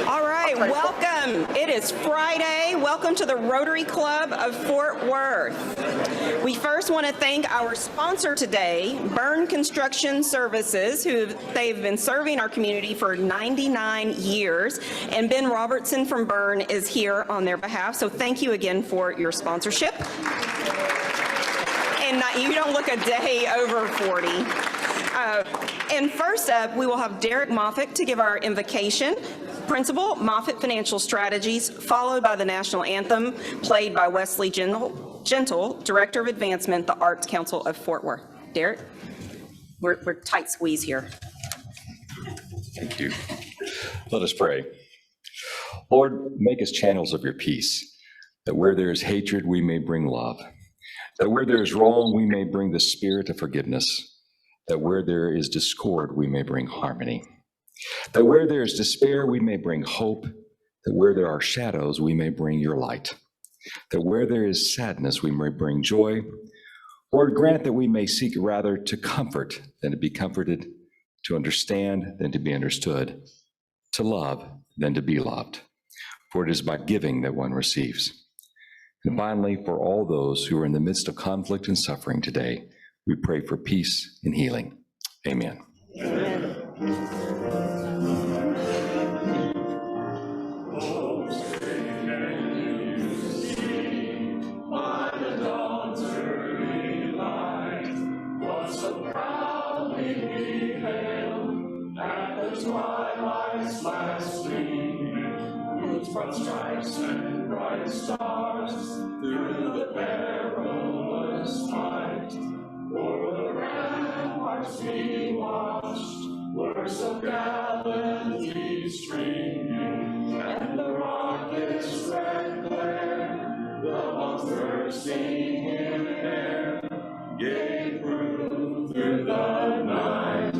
All right, welcome. It is Friday. Welcome to the Rotary Club of Fort Worth. We first want to thank our sponsor today, Byrne Construction Services, they've been serving our community for 99 years, and Ben Robertson from Byrne is here on their behalf. So thank you again for your sponsorship. And you don't look a day over 40. And first up, we will have Derek Moffitt to give our invocation. Principal, Moffitt Financial Strategies, followed by the National Anthem, played by Wesley Gentle, Director of Advancement, the Arts Council of Fort Worth. Derek, we're tight squeeze here. Thank you. Let us pray. Lord, make us channels of your peace, that where there is hatred, we may bring love, that where there is wrong, we may bring the spirit of forgiveness, that where there is discord, we may bring harmony, that where there is despair, we may bring hope, that where there are shadows, we may bring your light, that where there is sadness, we may bring joy. Lord, grant that we may seek rather to comfort than to be comforted, to understand than to be understood, to love than to be loved, for it is by giving that one receives. And finally, for all those who are in the midst of conflict and suffering today, we pray for peace and healing. Amen. Amen. Stripes and bright stars through the perilous fight. O'er the ramparts we watched, words of gallantry streaming, and the rocket's red glare, the lungs thirsting in air, gave proof through the night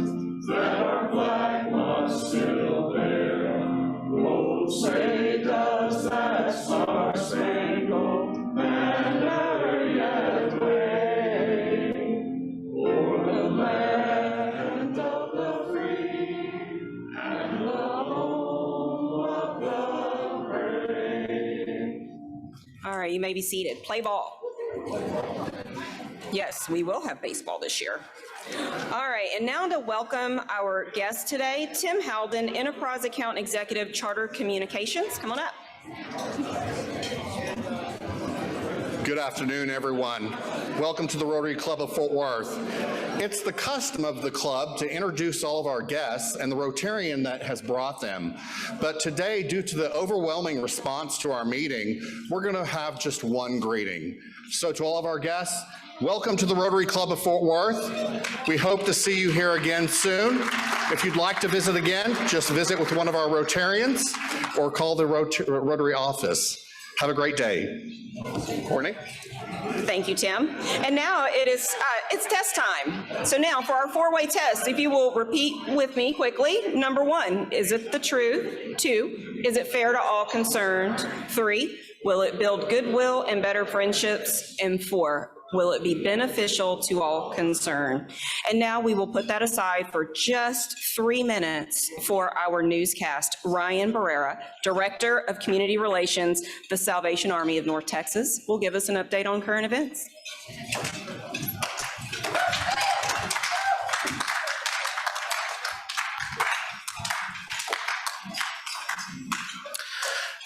that our flag was still there. Oh, say does that star-spangled banner yet wave o'er the land of the free and the home of the brave? All right, you may be seated. Play ball. Yes, we will have baseball this year. All right, and now to welcome our guest today, Tim Halden, Enterprise Account Executive, Charter Communications. Come on up. Good afternoon, everyone. Welcome to the Rotary Club of Fort Worth. It's the custom of the club to introduce all of our guests and the Rotarian that has brought them. But today, due to the overwhelming response to our meeting, we're going to have just one greeting. So to all of our guests, welcome to the Rotary Club of Fort Worth. We hope to see you here again soon. If you'd like to visit again, just visit with one of our Rotarians or call the Rotary office. Have a great day. Courtney? Thank you, Tim. And now it's test time. So now for our four-way test, if you will repeat with me quickly. Number 1, is it the truth? 2, is it fair to all concerned? 3, will it build goodwill and better friendships? And 4, will it be beneficial to all concerned? And now we will put that aside for just 3 minutes for our newscast. Ryan Barrera, Director of Community Relations, the Salvation Army of North Texas, will give us an update on current events.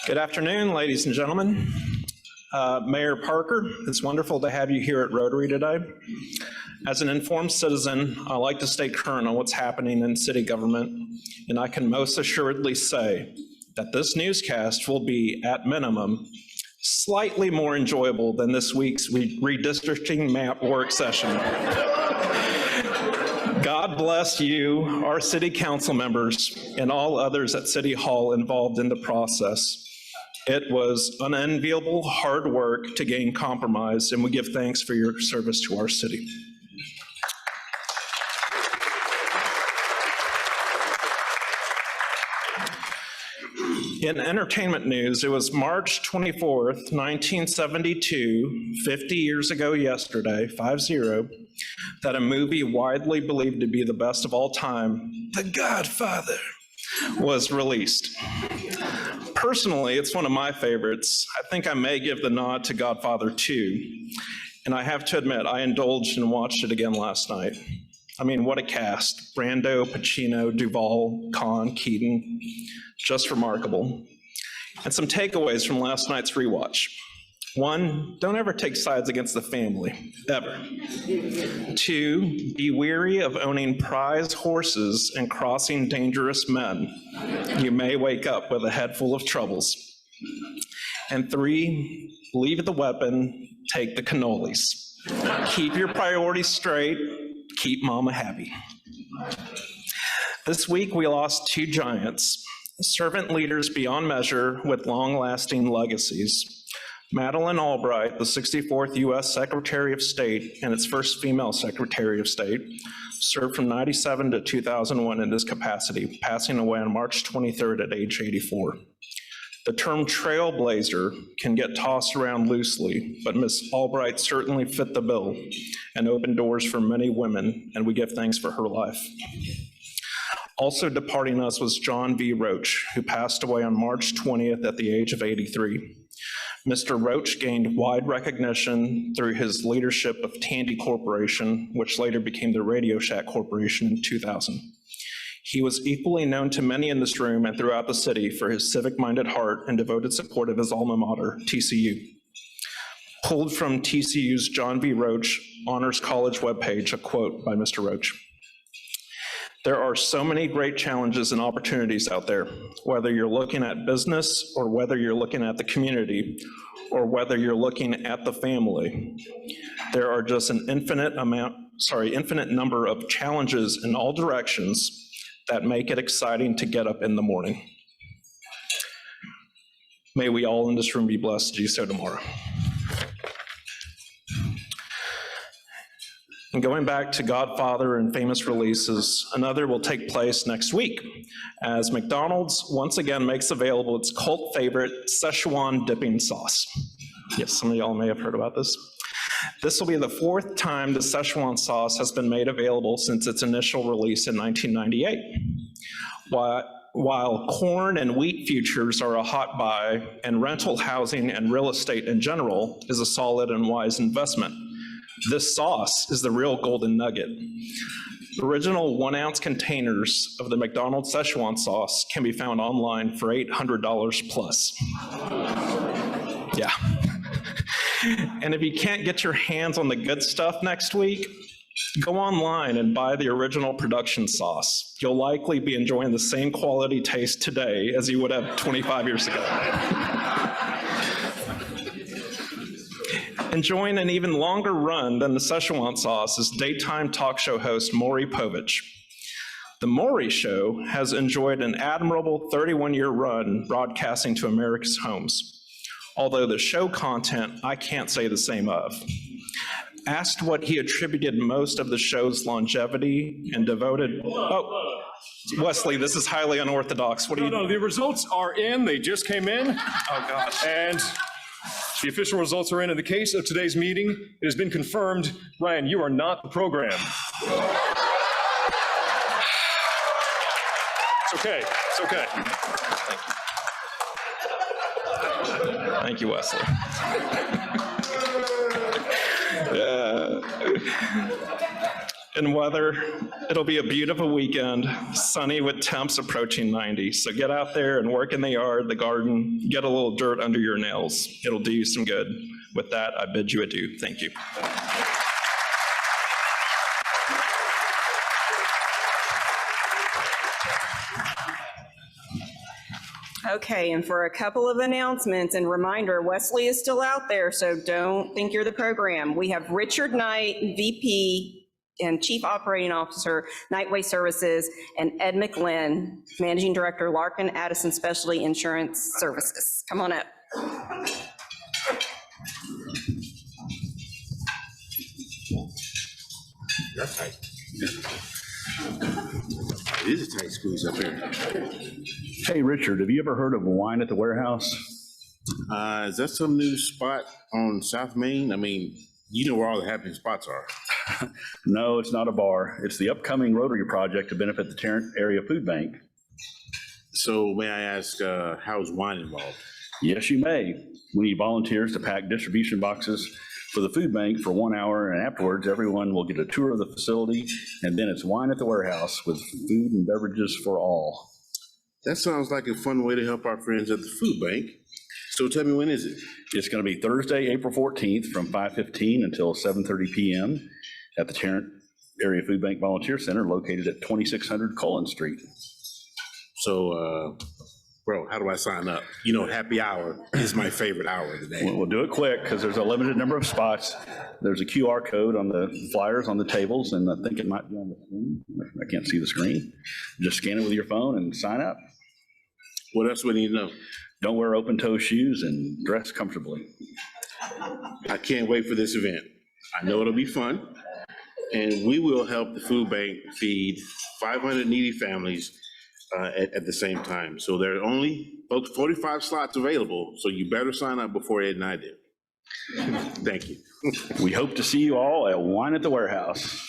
Good afternoon, ladies and gentlemen. Mayor Parker, it's wonderful to have you here at Rotary today. As an informed citizen, I like to stay current on what's happening in city government, and I can most assuredly say that this newscast will be, at minimum, slightly more enjoyable than this week's redistricting map work session. God bless you, our city council members, and all others at City Hall involved in the process. It was unenviable hard work to gain compromise, and we give thanks for your service to our city. In entertainment news, it was March 24th, 1972, 50 years ago yesterday, 5-0, that a movie widely believed to be the best of all time, The Godfather, was released. Personally, it's one of my favorites. I think I may give the nod to Godfather 2, and I have to admit, I indulged and watched it again last night. I mean, what a cast. Brando, Pacino, Duvall, Caan, Keaton, just remarkable. And some takeaways from last night's rewatch. 1, don't ever take sides against the family, ever. 2, be weary of owning prize horses and crossing dangerous men. You may wake up with a head full of troubles. And 3, leave the weapon, take the cannolis. Keep your priorities straight, keep mama happy. This week we lost 2 giants, servant leaders beyond measure with long-lasting legacies. Madeleine Albright, the 64th U.S. Secretary of State and its first female Secretary of State, served from 1997 to 2001 in this capacity, passing away on March 23rd at age 84. The term trailblazer can get tossed around loosely, but Ms. Albright certainly fit the bill and opened doors for many women, and we give thanks for her life. Also departing us was John V. Roach, who passed away on March 20th at the age of 83. Mr. Roach gained wide recognition through his leadership of Tandy Corporation, which later became the Radio Shack Corporation in 2000. He was equally known to many in this room and throughout the city for his civic-minded heart and devoted support of his alma mater, TCU. Pulled from TCU's John V. Roach Honors College webpage, a quote by Mr. Roach. There are so many great challenges and opportunities out there, whether you're looking at business or whether you're looking at the community or whether you're looking at the family. There are just an infinite number of challenges in all directions that make it exciting to get up in the morning. May we all in this room be blessed to do so tomorrow. And going back to Godfather and famous releases, another will take place next week as McDonald's once again makes available its cult favorite Szechuan dipping sauce. Yes, some of y'all may have heard about this. This will be the 4th time the Szechuan sauce has been made available since its initial release in 1998. While corn and wheat futures are a hot buy, and rental housing and real estate in general is a solid and wise investment, this sauce is the real golden nugget. Original 1-ounce containers of the McDonald's Szechuan sauce can be found online for $800 plus. Yeah. And if you can't get your hands on the good stuff next week, go online and buy the original production sauce. You'll likely be enjoying the same quality taste today as you would have 25 years ago. Enjoying an even longer run than the Szechuan sauce is daytime talk show host Maury Povich. The Maury Show has enjoyed an admirable 31-year run broadcasting to America's homes, although the show content I can't say the same of. Asked what he attributed most of the show's longevity and devoted... Oh, Wesley, this is highly unorthodox. What do you... No, the results are in. They just came in. Oh, gosh. And the official results are in. In the case of today's meeting, it has been confirmed, Ryan, you are not the program. It's okay. It's okay. Thank you, Wesley. And weather, it'll be a beautiful weekend, sunny with temps approaching 90. So get out there and work in the yard, the garden, get a little dirt under your nails. It'll do you some good. With that, I bid you adieu. Thank you. Okay, and for a couple of announcements and reminder, Wesley is still out there, so don't think you're the program. We have Richard Knight, VP and Chief Operating Officer, Nightway Services, and Ed McLinn, Managing Director, Larkin Addison Specialty Insurance Services. Come on up. That's tight. It is a tight squeeze up here. Hey, Richard, have you ever heard of Wine at the Warehouse? Is that some new spot on South Main? I mean, you know where all the happening spots are. No, it's not a bar. It's the upcoming Rotary project to benefit the Tarrant Area Food Bank. So may I ask, how's wine involved? Yes, you may. We need volunteers to pack distribution boxes for the food bank for 1 hour, and afterwards, everyone will get a tour of the facility, and then it's wine at the warehouse with food and beverages for all. That sounds like a fun way to help our friends at the food bank. So tell me, when is it? It's going to be Thursday, April 14th from 5:15 until 7:30 p.m. at the Tarrant Area Food Bank Volunteer Center located at 2600 Cullen Street. So, bro, how do I sign up? You know, happy hour is my favorite hour of the day. We'll do it quick because there's a limited number of spots. There's a QR code on the flyers on the tables, and I think it might be on the screen. I can't see the screen. Just scan it with your phone and sign up. What else do we need to know? Don't wear open-toe shoes and dress comfortably. I can't wait for this event. I know it'll be fun, and we will help the food bank feed 500 needy families at the same time. So there are only 45 slots available, so you better sign up before Ed and I do. Thank you. We hope to see you all at Wine at the Warehouse.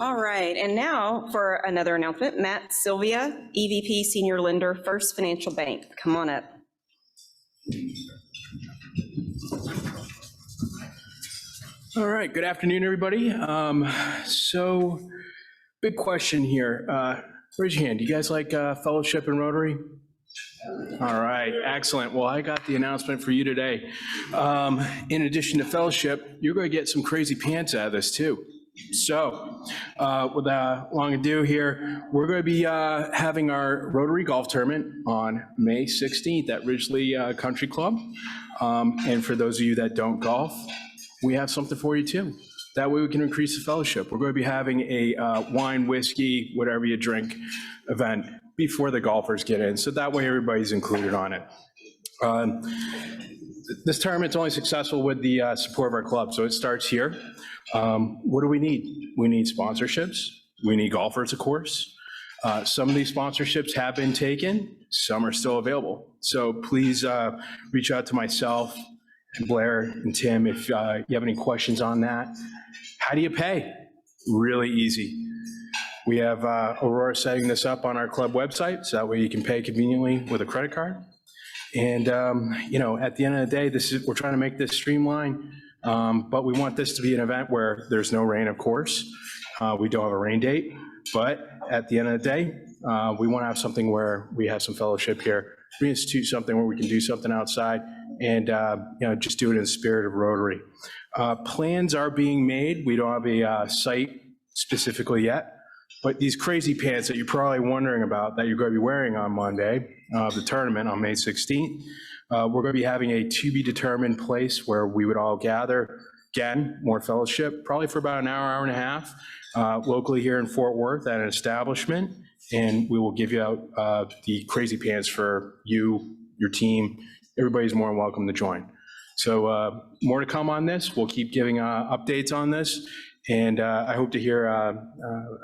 All right, and now for another announcement, Matt Sylvia, EVP Senior Lender, First Financial Bank. Come on up. All right, good afternoon, everybody. So, big question here. Raise your hand. Do you guys like fellowship and Rotary? All right, excellent. Well, I got the announcement for you today. In addition to fellowship, you're going to get some crazy pants out of this too. So, without long ado here, we're going to be having our Rotary Golf Tournament on May 16th at Ridgely Country Club. And for those of you that don't golf, we have something for you too. That way we can increase the fellowship. We're going to be having a wine, whiskey, whatever you drink event before the golfers get in. So that way everybody's included on it. This tournament's only successful with the support of our club, so it starts here. What do we need? We need sponsorships. We need golfers, of course. Some of these sponsorships have been taken. Some are still available. So please reach out to myself and Blair and Tim if you have any questions on that. How do you pay? Really easy. We have Aurora setting this up on our club website, so that way you can pay conveniently with a credit card. And you know, at the end of the day, we're trying to make this streamlined, but we want this to be an event where there's no rain, of course. We don't have a rain date, but at the end of the day, we want to have something where we have some fellowship here, reinstitute something where we can do something outside, and you know, just do it in the spirit of Rotary. Plans are being made. We don't have a site specifically yet, but these crazy pants that you're probably wondering about that you're going to be wearing on Monday of the tournament on May 16th, we're going to be having a to be determined place where we would all gather. Again, more fellowship, probably for about an hour, hour and a half, locally here in Fort Worth at an establishment, and we will give you out the crazy pants for you, your team. Everybody's more than welcome to join. So more to come on this. We'll keep giving updates on this, and I hope to hear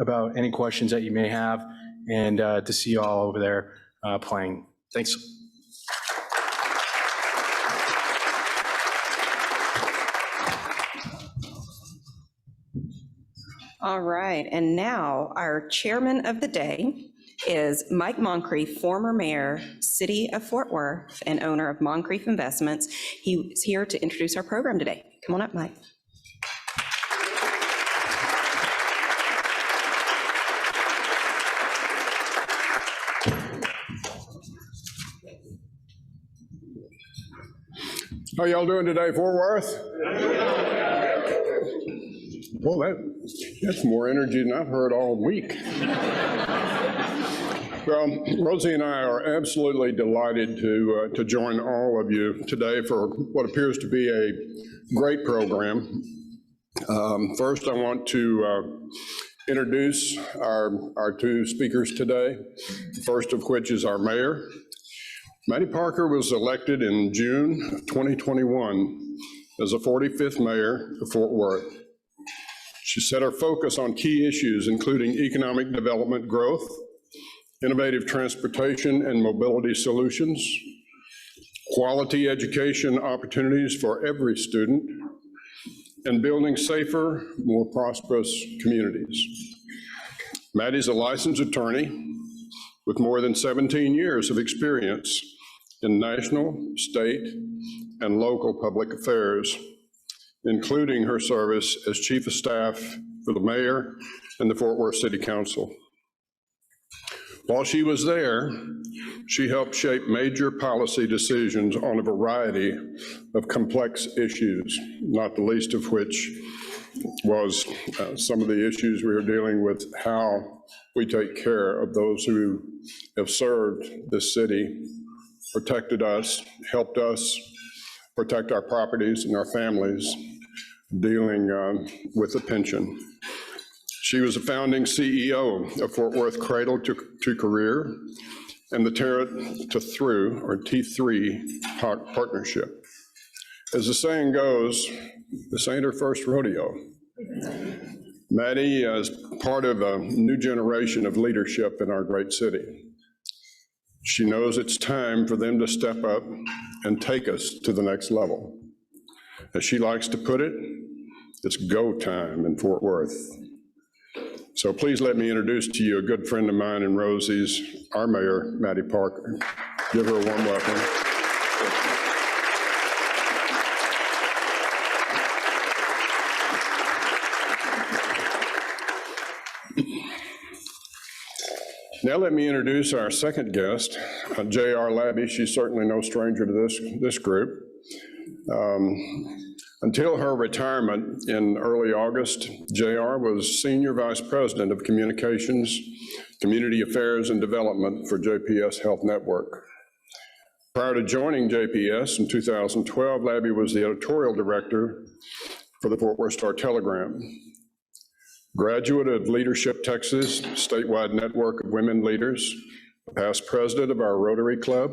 about any questions that you may have, and to see you all over there playing. Thanks. All right, and now our chairman of the day is Mike Moncrief, former mayor, City of Fort Worth, and owner of Moncrief Investments. He is here to introduce our program today. Come on up, Mike. How y'all doing today, Fort Worth? Well, that's more energy than I've heard all week. Well, Rosie and I are absolutely delighted to join all of you today for what appears to be a great program. First, I want to introduce our two speakers today, the first of which is our mayor. Mattie Parker was elected in June of 2021 as the 45th mayor of Fort Worth. She set her focus on key issues, including economic development growth, innovative transportation and mobility solutions, quality education opportunities for every student, and building safer, more prosperous communities. Mattie's a licensed attorney with more than 17 years of experience in national, state, and local public affairs, including her service as Chief of Staff for the Mayor and the Fort Worth City Council. While she was there, she helped shape major policy decisions on a variety of complex issues, not the least of which was some of the issues we are dealing with, how we take care of those who have served this city, protected us, helped us protect our properties and our families, dealing with the pension. She was a founding CEO of Fort Worth Cradle to Career and the Tarot to Through, or T3 partnership. As the saying goes, this ain't her first rodeo. Mattie is part of a new generation of leadership in our great city. She knows it's time for them to step up and take us to the next level. As she likes to put it, it's go time in Fort Worth. So please let me introduce to you a good friend of mine and Rosie's, our mayor, Mattie Parker. Give her a warm welcome. Now let me introduce our second guest, J.R. Labby. She's certainly no stranger to this group. Until her retirement in early August, J.R. was Senior Vice President of Communications, Community Affairs and Development for JPS Health Network. Prior to joining JPS in 2012, Labby was the Editorial Director for the Fort Worth Star-Telegram. Graduate of Leadership Texas, statewide network of women leaders, past president of our Rotary Club,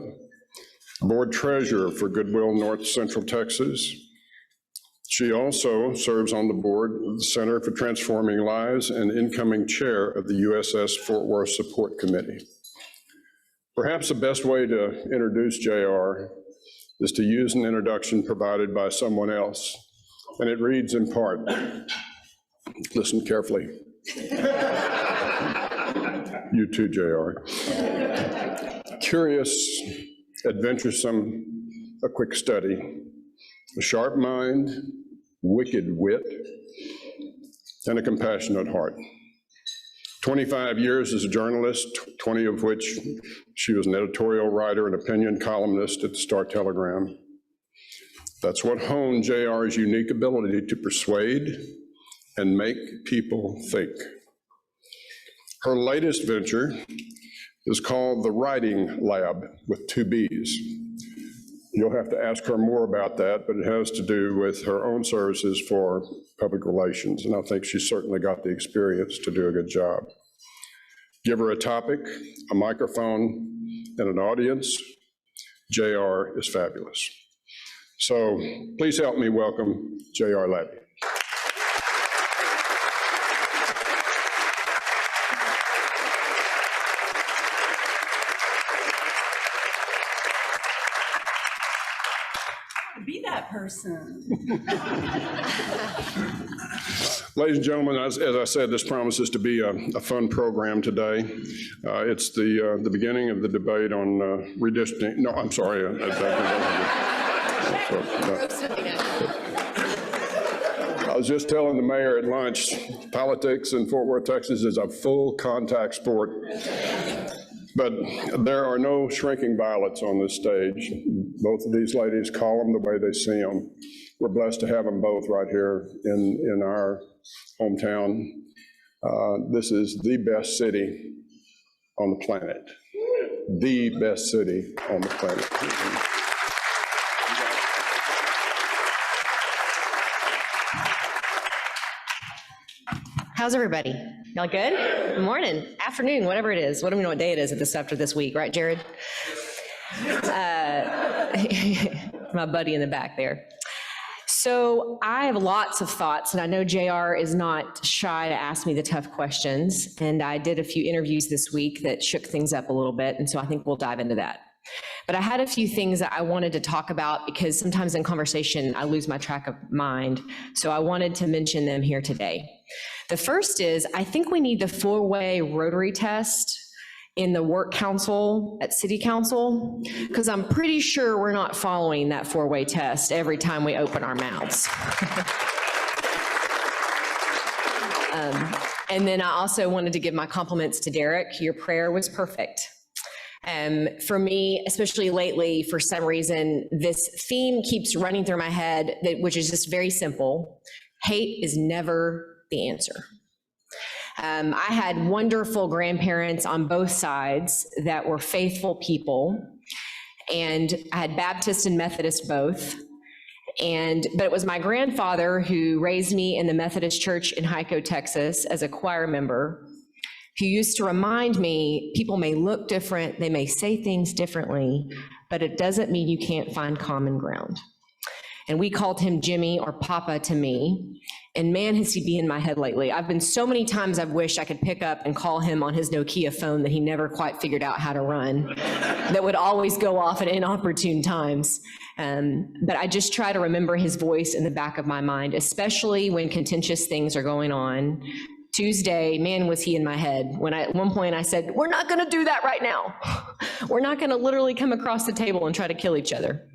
board treasurer for Goodwill North Central Texas. She also serves on the board of the Center for Transforming Lives and incoming chair of the USS Fort Worth Support Committee. Perhaps the best way to introduce JR is to use an introduction provided by someone else, and it reads in part. Listen carefully. You too, JR. Curious, adventuresome, a quick study, a sharp mind, wicked wit, and a compassionate heart. 25 years as a journalist, 20 of which she was an editorial writer and opinion columnist at the Star-Telegram. That's what honed JR's unique ability to persuade and make people think. Her latest venture is called the Writing Lab with 2 B's. You'll have to ask her more about that, but it has to do with her own services for public relations, and I think she's certainly got the experience to do a good job. Give her a topic, a microphone, and an audience. JR is fabulous. So please help me welcome JR Labby. Be that person. Ladies and gentlemen, as I said, this promises to be a fun program today. It's the beginning of the debate on redistricting. No, I'm sorry. I was just telling the mayor at lunch, politics in Fort Worth, Texas is a full contact sport. But there are no shrinking violets on this stage. Both of these ladies call them the way they see them. We're blessed to have them both right here in our hometown. This is the best city on the planet. The best city on the planet. How's everybody? Y'all good? Good morning, afternoon, whatever it is. What do we know what day it is after this week, right, Jared? My buddy in the back there. So I have lots of thoughts, and I know JR is not shy to ask me the tough questions, and I did a few interviews this week that shook things up a little bit, and so I think we'll dive into that. But I had a few things that I wanted to talk about because sometimes in conversation, I lose my track of mind. So I wanted to mention them here today. The first is, I think we need the 4-way Rotary test in the work council at City Council, because I'm pretty sure we're not following that 4-way test every time we open our mouths. And then I also wanted to give my compliments to Derek. Your prayer was perfect. For me, especially lately, for some reason, this theme keeps running through my head, which is just very simple. Hate is never the answer. I had wonderful grandparents on both sides that were faithful people, and I had Baptist and Methodist both. But it was my grandfather who raised me in the Methodist Church in Hyco, Texas, as a choir member, who used to remind me, people may look different, they may say things differently, but it doesn't mean you can't find common ground. And we called him Jimmy or Papa to me. And man, has he been in my head lately. I've been so many times I've wished I could pick up and call him on his Nokia phone that he never quite figured out how to run, that would always go off at inopportune times. But I just try to remember his voice in the back of my mind, especially when contentious things are going on. Tuesday, man, was he in my head. When at one point I said, we're not gonna do that right now. We're not gonna literally come across the table and try to kill each other.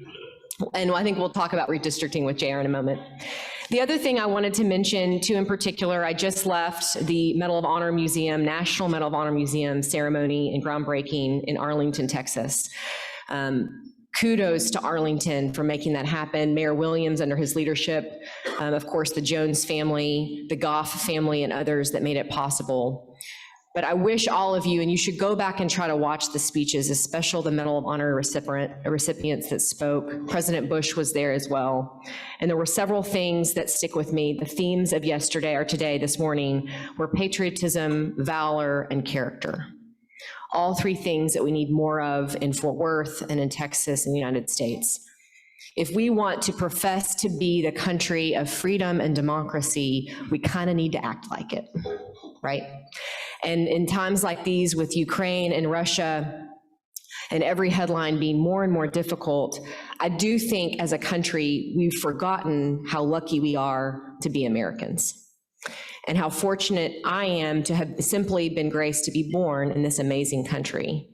And I think we'll talk about redistricting with JR in a moment. The other thing I wanted to mention too in particular, I just left the Medal of Honor Museum, National Medal of Honor Museum ceremony and groundbreaking in Arlington, Texas. Kudos to Arlington for making that happen. Mayor Williams under his leadership, of course, the Jones family, the Goff family, and others that made it possible. But I wish all of you, and you should go back and try to watch the speeches, especially the Medal of Honor recipients that spoke. President Bush was there as well. And there were several things that stick with me. The themes of yesterday or today, this morning, were patriotism, valor, and character. All three things that we need more of in Fort Worth and in Texas and the United States. If we want to profess to be the country of freedom and democracy, we kind of need to act like it, right? And in times like these with Ukraine and Russia and every headline being more and more difficult, I do think as a country, we've forgotten how lucky we are to be Americans, and how fortunate I am to have simply been graced to be born in this amazing country,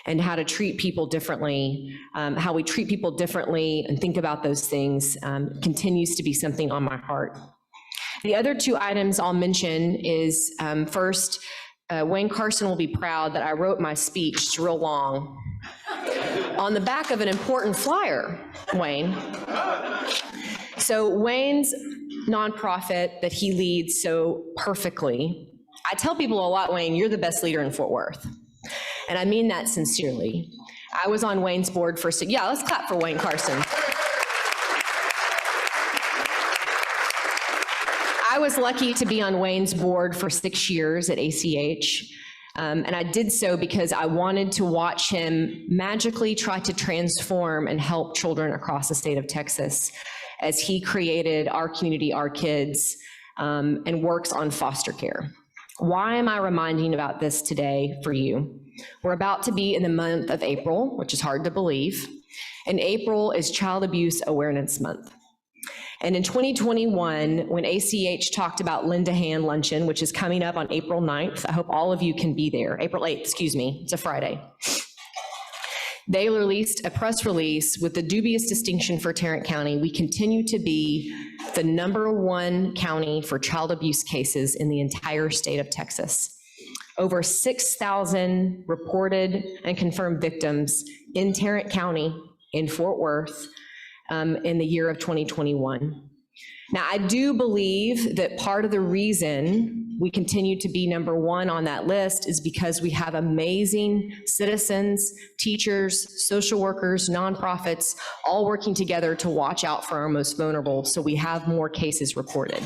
and how to treat people differently, how we treat people differently and think about those things continues to be something on my heart. The other two items I'll mention is first, Wayne Carson will be proud that I wrote my speech, it's real long, on the back of an important flyer, Wayne. So Wayne's nonprofit that he leads so perfectly, I tell people a lot, Wayne, you're the best leader in Fort Worth. And I mean that sincerely. I was on Wayne's board for, yeah, let's clap for Wayne Carson. I was lucky to be on Wayne's board for 6 years at ACH. And I did so because I wanted to watch him magically try to transform and help children across the state of Texas as he created Our Community, Our Kids, and works on foster care. Why am I reminding about this today for you? We're about to be in the month of April, which is hard to believe, and April is Child Abuse Awareness Month. And in 2021, when ACH talked about Lend a Hand Luncheon, which is coming up on April 9th, I hope all of you can be there, April 8th, excuse me, it's a Friday. They released a press release with the dubious distinction for Tarrant County. We continue to be the #1 county for child abuse cases in the entire state of Texas. Over 6,000 reported and confirmed victims in Tarrant County, in Fort Worth, in the year of 2021. Now, I do believe that part of the reason we continue to be #1 on that list is because we have amazing citizens, teachers, social workers, nonprofits, all working together to watch out for our most vulnerable, so we have more cases reported.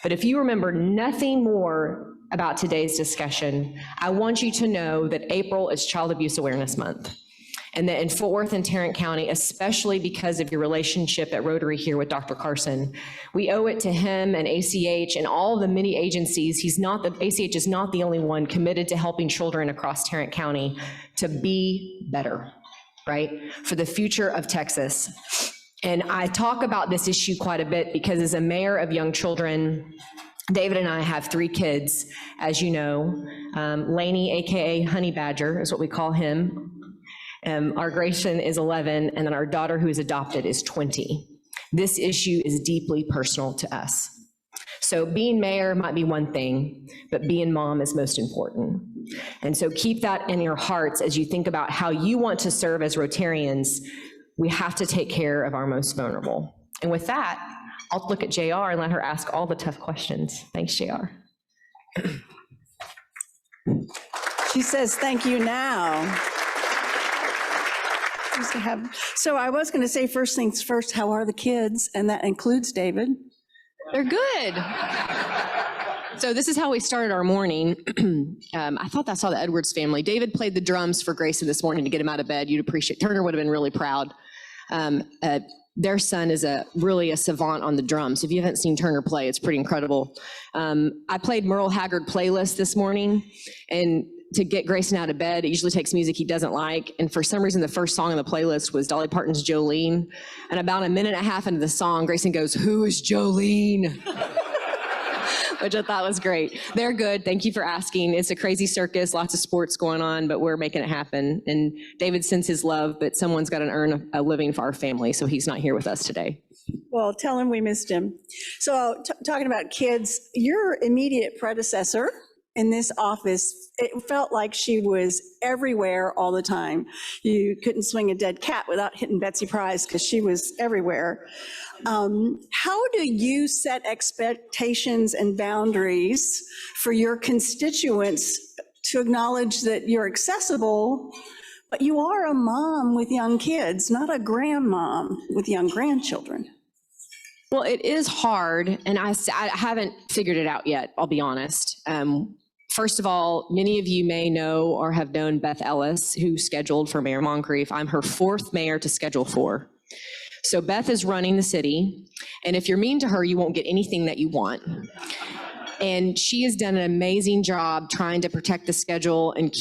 But if you remember nothing more about today's discussion, I want you to know that April is Child Abuse Awareness Month. And that in Fort Worth and Tarrant County, especially because of your relationship at Rotary here with Dr. Carson, we owe it to him and ACH and all of the many agencies. ACH is not the only one committed to helping children across Tarrant County to be better. right? For the future of Texas. And I talk about this issue quite a bit because as a mayor of young children, David and I have 3 kids, as you know. Laney, AKA Honey Badger, is what we call him. Our Grayson is 11, and then our daughter who is adopted is 20. This issue is deeply personal to us. So being mayor might be one thing, but being mom is most important. And so keep that in your hearts as you think about how you want to serve as Rotarians. We have to take care of our most vulnerable. And with that, I'll look at JR and let her ask all the tough questions. Thanks, JR. She says, thank you now. So I was going to say first things first, how are the kids? And that includes David. They're good. So this is how we started our morning. I thought I saw the Edwards family. David played the drums for Grayson this morning to get him out of bed. You'd appreciate, Turner would have been really proud. Their son is really a savant on the drums. If you haven't seen Turner play, it's pretty incredible. I played Merle Haggard playlist this morning, and to get Grayson out of bed, it usually takes music he doesn't like. And for some reason, the first song on the playlist was Dolly Parton's Jolene. And about a minute and a half into the song, Grayson goes, "Who is Jolene?" Which I thought was great. They're good. Thank you for asking. It's a crazy circus, lots of sports going on, but we're making it happen. And David sends his love, but someone's got to earn a living for our family, so he's not here with us today. Well, tell him we missed him. So talking about kids, your immediate predecessor in this office, it felt like she was everywhere all the time. You couldn't swing a dead cat without hitting Betsy Prize because she was everywhere. How do you set expectations and boundaries for your constituents to acknowledge that you're accessible, but you are a mom with young kids, not a grandmom with young grandchildren? Well, it is hard, and I haven't figured it out yet, I'll be honest. First of all, many of you may know or have known Beth Ellis, who scheduled for Mayor Moncrief. I'm her 4th mayor to schedule for. So Beth is running the city, and if you're mean to her, you won't get anything that you want. And she has done an amazing job trying to protect the schedule and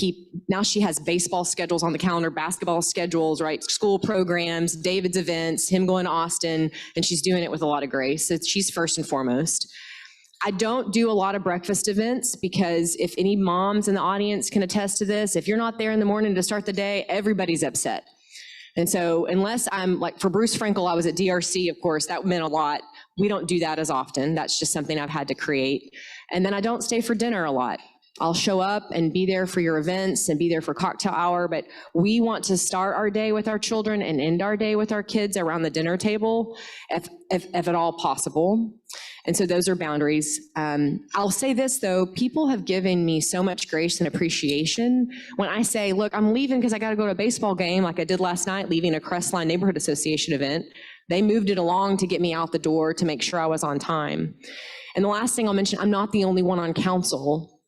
now she has baseball schedules on the calendar, basketball schedules, right? School programs, David's events, him going to Austin, and she's doing it with a lot of grace. So she's first and foremost. I don't do a lot of breakfast events because if any moms in the audience can attest to this, if you're not there in the morning to start the day, everybody's upset. And so unless I'm like, for Bruce Frankel, I was at DRC, of course, that meant a lot. We don't do that as often. That's just something I've had to create. And then I don't stay for dinner a lot. I'll show up and be there for your events and be there for cocktail hour, but we want to start our day with our children and end our day with our kids around the dinner table, if at all possible. And so those are boundaries. I'll say this though, people have given me so much grace and appreciation. When I say, look, I'm leaving because I got to go to a baseball game like I did last night, leaving a Crestline Neighborhood Association event, they moved it along to get me out the door to make sure I was on time. And the last thing I'll mention, I'm not the only one on council,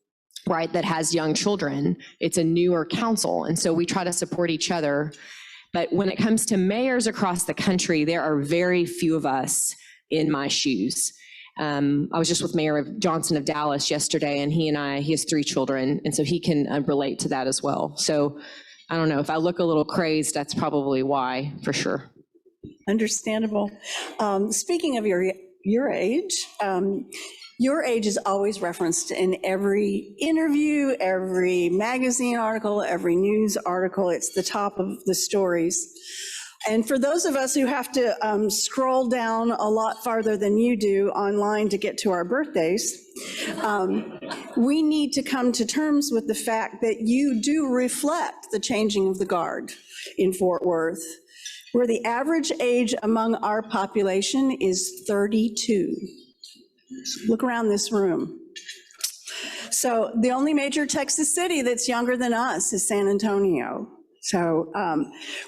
right, that has young children. It's a newer council, and so we try to support each other. But when it comes to mayors across the country, there are very few of us in my shoes. I was just with Mayor Johnson of Dallas yesterday, and he has 3 children, and so he can relate to that as well. So I don't know, if I look a little crazed, that's probably why, for sure. Understandable. Speaking of your age is always referenced in every interview, every magazine article, every news article. It's the top of the stories. And for those of us who have to scroll down a lot farther than you do online to get to our birthdays, we need to come to terms with the fact that you do reflect the changing of the guard in Fort Worth, where the average age among our population is 32. Look around this room. So the only major Texas city that's younger than us is San Antonio. So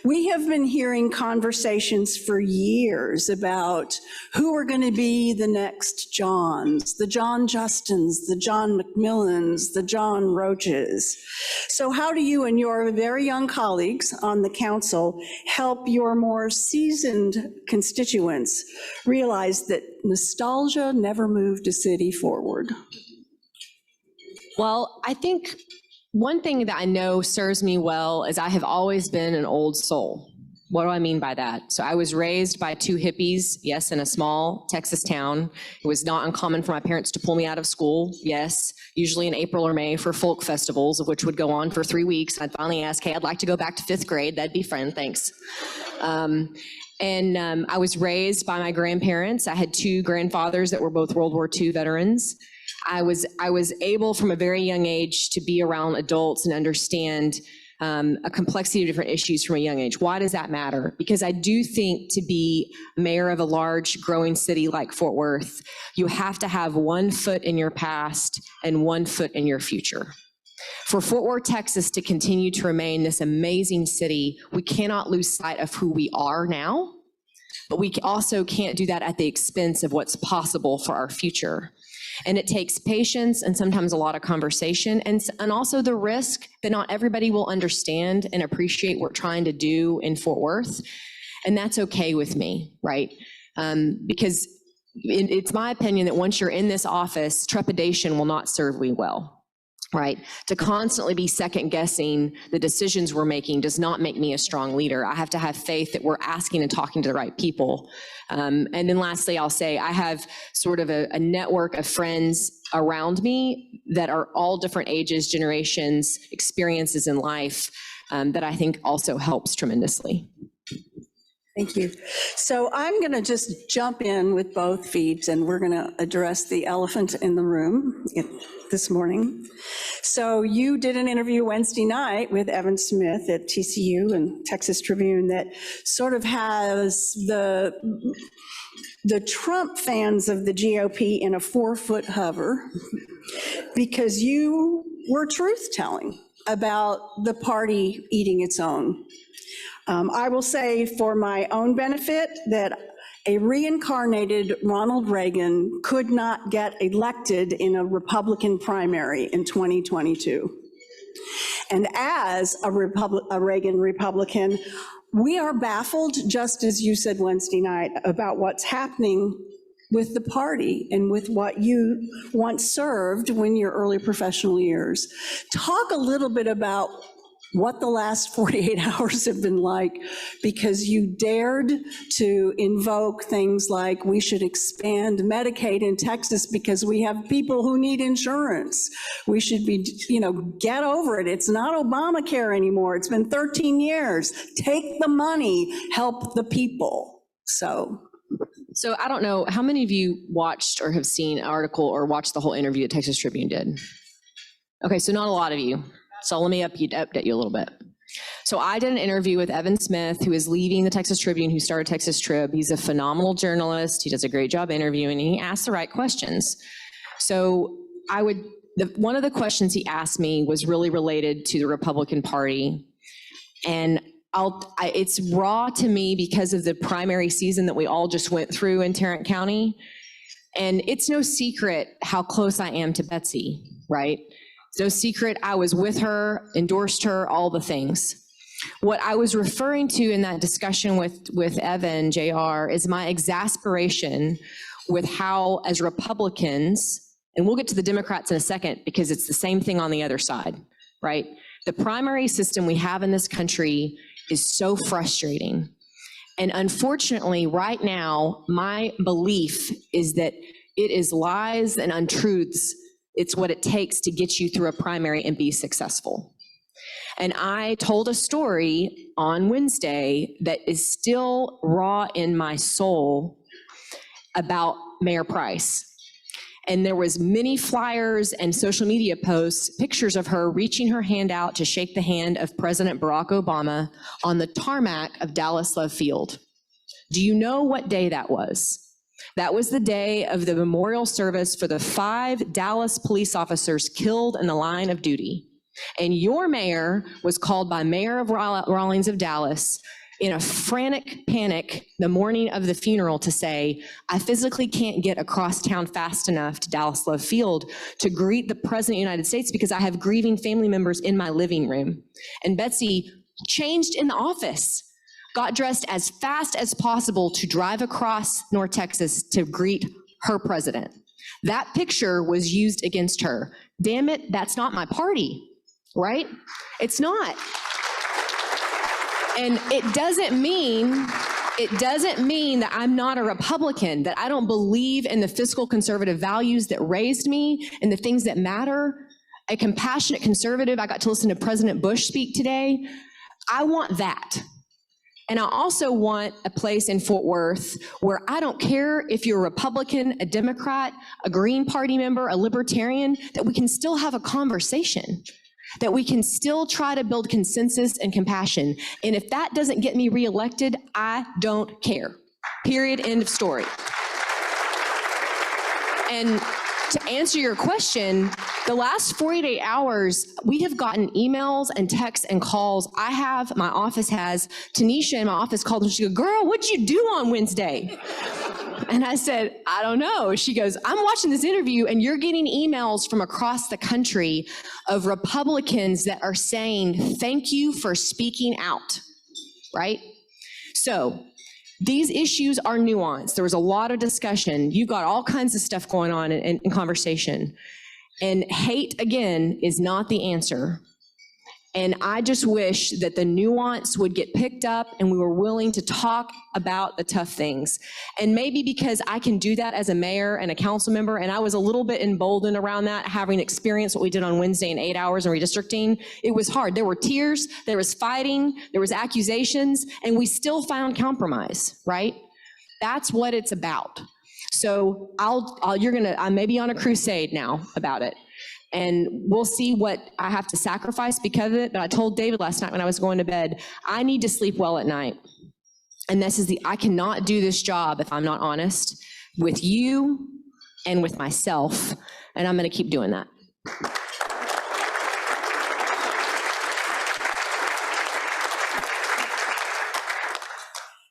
we have been hearing conversations for years about who are going to be the next Johns, the John Justins, the John McMillans, the John Roaches. So how do you and your very young colleagues on the council help your more seasoned constituents realize that nostalgia never moved a city forward? Well, I think One thing that I know serves me well is I have always been an old soul. What do I mean by that? So I was raised by two hippies, yes, in a small Texas town. It was not uncommon for my parents to pull me out of school, yes, usually in April or May for folk festivals, which would go on for 3 weeks. I'd finally ask, hey, I'd like to go back to 5th grade. That'd be fun, thanks. I was raised by my grandparents. I had two grandfathers that were both World War II veterans. I was able from a very young age to be around adults and understand a complexity of different issues from a young age. Why does that matter? Because I do think to be mayor of a large growing city like Fort Worth, you have to have 1 foot in your past and 1 foot in your future. For Fort Worth, Texas to continue to remain this amazing city, we cannot lose sight of who we are now, but we also can't do that at the expense of what's possible for our future. And it takes patience and sometimes a lot of conversation and also the risk that not everybody will understand and appreciate what we're trying to do in Fort Worth. And that's okay with me, right? Because it's my opinion that once you're in this office, trepidation will not serve me well. Right? To constantly be second guessing the decisions we're making does not make me a strong leader. I have to have faith that we're asking and talking to the right people. And then lastly, I'll say I have sort of a network of friends around me that are all different ages, generations, experiences in life that I think also helps tremendously. Thank you. So I'm going to just jump in with both feet, and we're going to address the elephant in the room this morning. So you did an interview Wednesday night with Evan Smith at TCU and Texas Tribune that sort of has the Trump fans of the GOP in a 4-foot hover, because you were truth-telling about the party eating its own. I will say for my own benefit that a reincarnated Ronald Reagan could not get elected in a Republican primary in 2022. And as a Reagan Republican, we are baffled, just as you said Wednesday night, about what's happening with the party and with what you once served when your early professional years. Talk a little bit about what the last 48 hours have been like, because you dared to invoke things like we should expand Medicaid in Texas because we have people who need insurance. We should be, get over it. It's not Obamacare anymore. It's been 13 years. Take the money, help the people. So I don't know, how many of you watched or have seen an article or watched the whole interview that Texas Tribune did? Okay, so not a lot of you. So let me update you a little bit. So I did an interview with Evan Smith, who is leaving the Texas Tribune, who started Texas Trib. He's a phenomenal journalist. He does a great job interviewing, and he asks the right questions. So one of the questions he asked me was really related to the Republican Party. And it's raw to me because of the primary season that we all just went through in Tarrant County. And it's no secret how close I am to Betsy, right? It's no secret I was with her, endorsed her, all the things. What I was referring to in that discussion with Evan, JR, is my exasperation with how, as Republicans, and we'll get to the Democrats in a second because it's the same thing on the other side, right? The primary system we have in this country is so frustrating. And unfortunately, right now, my belief is that it is lies and untruths. It's what it takes to get you through a primary and be successful. And I told a story on Wednesday that is still raw in my soul about Mayor Price. And there was many flyers and social media posts, pictures of her reaching her hand out to shake the hand of President Barack Obama on the tarmac of Dallas Love Field. Do you know what day that was? That was the day of the memorial service for the 5 Dallas police officers killed in the line of duty. And your mayor was called by Mayor of Rawlings of Dallas in a frantic panic the morning of the funeral to say, I physically can't get across town fast enough to Dallas Love Field to greet the President of the United States because I have grieving family members in my living room. And Betsy changed in the office, got dressed as fast as possible to drive across North Texas to greet her president. That picture was used against her. Damn it, that's not my party. right? It's not. And it doesn't mean that I'm not a Republican, that I don't believe in the fiscal conservative values that raised me and the things that matter. A compassionate conservative, I got to listen to President Bush speak today. I want that. And I also want a place in Fort Worth where I don't care if you're a Republican, a Democrat, a Green Party member, a Libertarian, that we can still have a conversation, that we can still try to build consensus and compassion. And if that doesn't get me reelected, I don't care. Period, end of story. And to answer your question, the last 48 hours, we have gotten emails and texts and calls. I have, my office has, Tanisha in my office called and she goes, girl, what'd you do on Wednesday? And I said, I don't know. She goes, I'm watching this interview and you're getting emails from across the country of Republicans that are saying, thank you for speaking out, right? So these issues are nuanced. There was a lot of discussion. You've got all kinds of stuff going on in conversation. And hate, again, is not the answer. And I just wish that the nuance would get picked up and we were willing to talk about the tough things. And maybe because I can do that as a mayor and a council member, and I was a little bit emboldened around that, having experienced what we did on Wednesday in 8 hours in redistricting, it was hard. There were tears, there was fighting, there was accusations, and we still found compromise, right? That's what it's about. So I may be on a crusade now about it. And we'll see what I have to sacrifice because of it. But I told David last night when I was going to bed, I need to sleep well at night. And I cannot do this job if I'm not honest with you and with myself. And I'm going to keep doing that.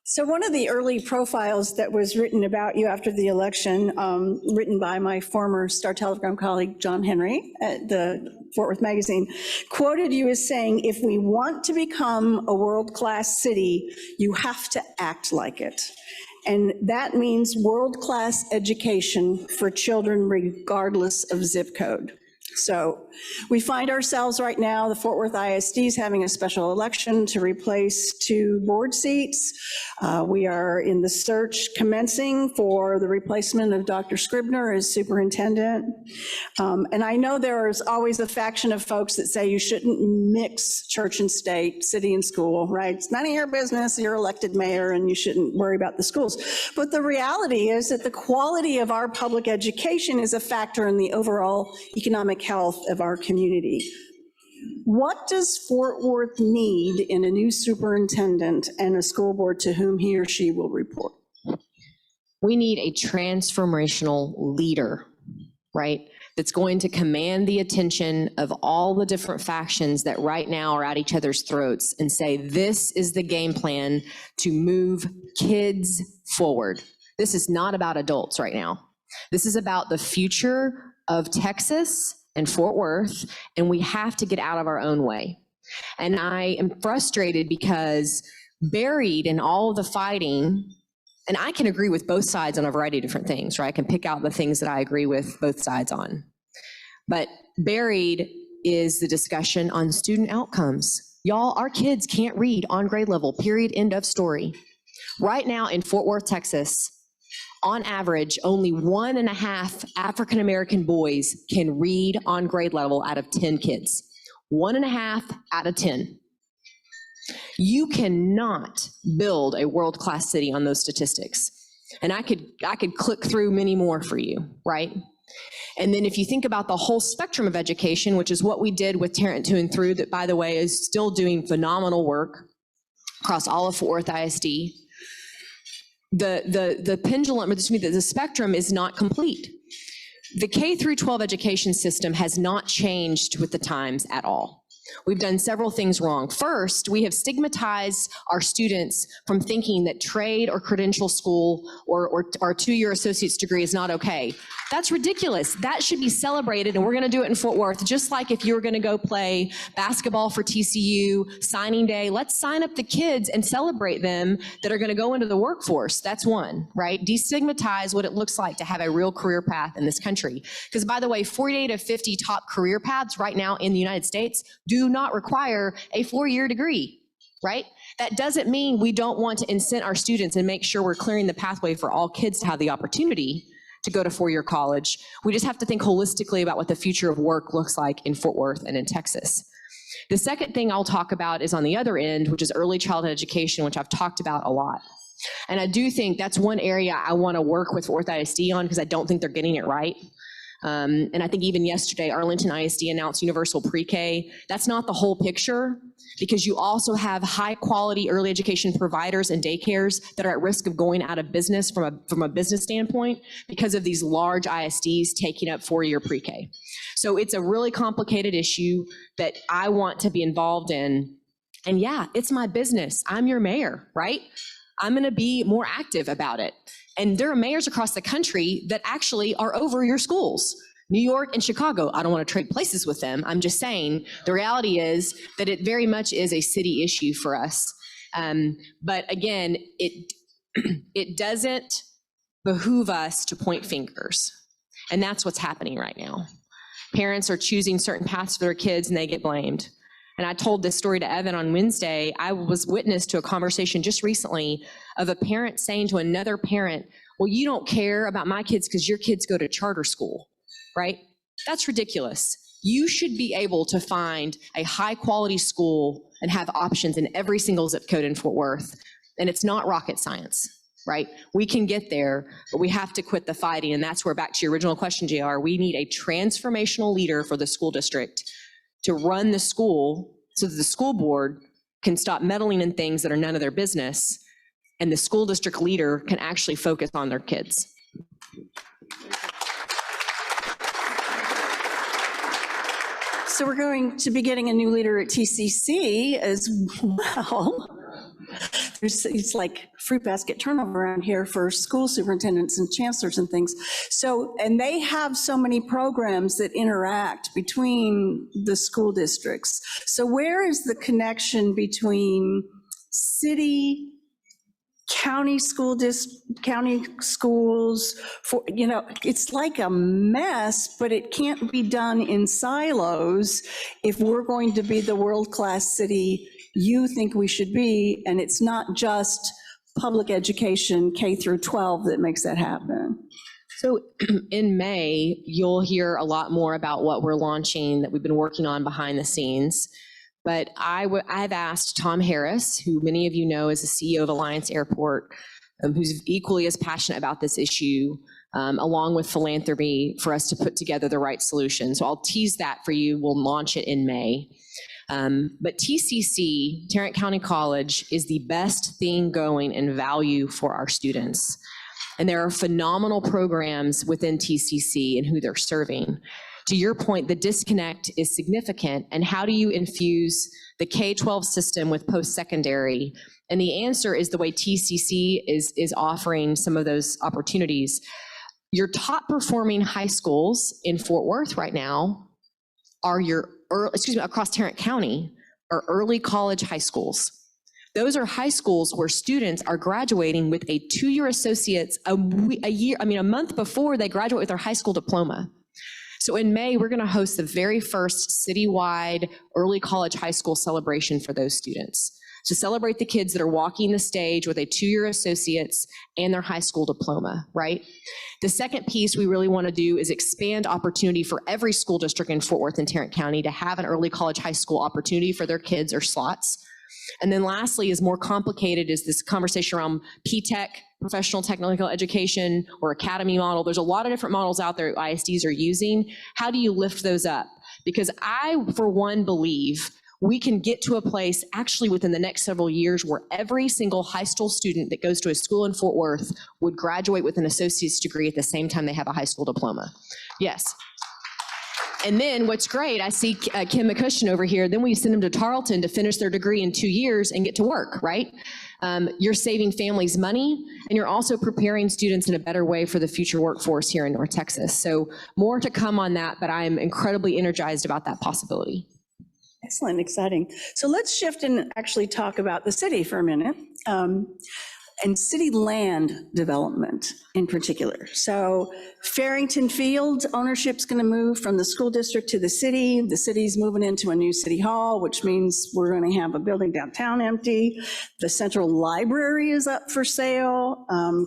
So one of the early profiles that was written about you after the election, written by my former Star Telegram colleague, John Henry, at the Fort Worth Magazine, quoted you as saying, if we want to become a world-class city, you have to act like it. And that means world-class education for children regardless of zip code. So we find ourselves right now, the Fort Worth ISD is having a special election to replace 2 board seats. We are in the search commencing for the replacement of Dr. Scribner as superintendent. And I know there is always a faction of folks that say you shouldn't mix church and state, city and school, right? It's none of your business, you're elected mayor and you shouldn't worry about the schools. But the reality is that the quality of our public education is a factor in the overall economic health of our community. What does Fort Worth need in a new superintendent and a school board to whom he or she will report? We need a transformational leader, right? That's going to command the attention of all the different factions that right now are at each other's throats and say, this is the game plan to move kids forward. This is not about adults right now. This is about the future of Texas and Fort Worth, and we have to get out of our own way. And I am frustrated because buried in all of the fighting, and I can agree with both sides on a variety of different things, right? I can pick out the things that I agree with both sides on. But buried is the discussion on student outcomes. Y'all, our kids can't read on grade level, period, end of story. Right now in Fort Worth, Texas, on average, only 1.5 African-American boys can read on grade level out of 10 kids. 1.5 out of 10. You cannot build a world-class city on those statistics. And I could click through many more for you, right? And then if you think about the whole spectrum of education, which is what we did with Tarrant 2 and Through, that, by the way, is still doing phenomenal work across all of Fort Worth ISD, the pendulum, or the spectrum is not complete. The K through 12 education system has not changed with the times at all. we've done several things wrong. First, we have stigmatized our students from thinking that trade or credential school or our two-year associate's degree is not okay. That's ridiculous. That should be celebrated, and we're going to do it in Fort Worth, just like if you're going to go play basketball for TCU, signing day. Let's sign up the kids and celebrate them that are going to go into the workforce. That's one, right? Destigmatize what it looks like to have a real career path in this country. Because by the way, 48 of 50 top career paths right now in the United States do not require a 4-year degree, right? That doesn't mean we don't want to incent our students and make sure we're clearing the pathway for all kids to have the opportunity to go to 4-year college. We just have to think holistically about what the future of work looks like in Fort Worth and in Texas. The second thing I'll talk about is on the other end, which is early childhood education, which I've talked about a lot. And I do think that's one area I want to work with Fort Worth ISD on, because I don't think they're getting it right. And I think even yesterday, Arlington ISD announced universal pre-K. That's not the whole picture, because you also have high quality early education providers and daycares that are at risk of going out of business from a business standpoint because of these large ISDs taking up 4-year pre-K. So it's a really complicated issue that I want to be involved in. And yeah, it's my business. I'm your mayor, right? I'm going to be more active about it. And there are mayors across the country that actually are over your schools. New York and Chicago, I don't want to trade places with them. I'm just saying the reality is that it very much is a city issue for us. But again, it doesn't behoove us to point fingers. And that's what's happening right now. Parents are choosing certain paths for their kids and they get blamed. And I told this story to Evan on Wednesday. I was witness to a conversation just recently of a parent saying to another parent, well, you don't care about my kids because your kids go to charter school, right? That's ridiculous. You should be able to find a high quality school and have options in every single zip code in Fort Worth. And it's not rocket science, right? We can get there, but we have to quit the fighting. And that's where, back to your original question, JR, we need a transformational leader for the school district to run the school so that the school board can stop meddling in things that are none of their business, and the school district leader can actually focus on their kids. So we're going to be getting a new leader at TCC as well. It's like fruit basket turnover around here for school superintendents and chancellors and things. So, and they have so many programs that interact between the school districts. So where is the connection between city, county county schools, for, you know, it's like a mess, but it can't be done in silos if we're going to be the world-class city you think we should be, and it's not just public education K through 12 that makes that happen. So in May, you'll hear a lot more about what we're launching that we've been working on behind the scenes. But I've asked Tom Harris, who many of you know is the CEO of Alliance Airport, who's equally as passionate about this issue, along with philanthropy, for us to put together the right solution. So I'll tease that for you. We'll launch it in May. But TCC, Tarrant County College, is the best thing going in value for our students. And there are phenomenal programs within TCC and who they're serving. To your point, the disconnect is significant. And how do you infuse the K-12 system with post-secondary? And the answer is the way TCC is offering some of those opportunities. Your top performing high schools in Fort Worth right now are across Tarrant County, are early college high schools. Those are high schools where students are graduating with a 2-year associate's a month before they graduate with their high school diploma. So in May, we're going to host the very first citywide early college high school celebration for those students, to celebrate the kids that are walking the stage with a 2-year associate's and their high school diploma, right? The second piece we really want to do is expand opportunity for every school district in Fort Worth and Tarrant County to have an early college high school opportunity for their kids or slots. And then lastly, is more complicated, is this conversation around P-Tech, professional technical education, or academy model. There's a lot of different models out there ISDs are using. How do you lift those up? Because I, for one, believe we can get to a place actually within the next several years where every single high school student that goes to a school in Fort Worth would graduate with an associate's degree at the same time they have a high school diploma. Yes. And then what's great, I see Kim McCushion over here, then we send them to Tarleton to finish their degree in 2 years and get to work, right? You're saving families money, and you're also preparing students in a better way for the future workforce here in North Texas. So more to come on that, but I'm incredibly energized about that possibility. Excellent, exciting. So let's shift and actually talk about the city for a minute, and city land development in particular. So Farrington Field ownership's going to move from the school district to the city. The city's moving into a new city hall, which means we're going to have a building downtown empty. The central library is up for sale.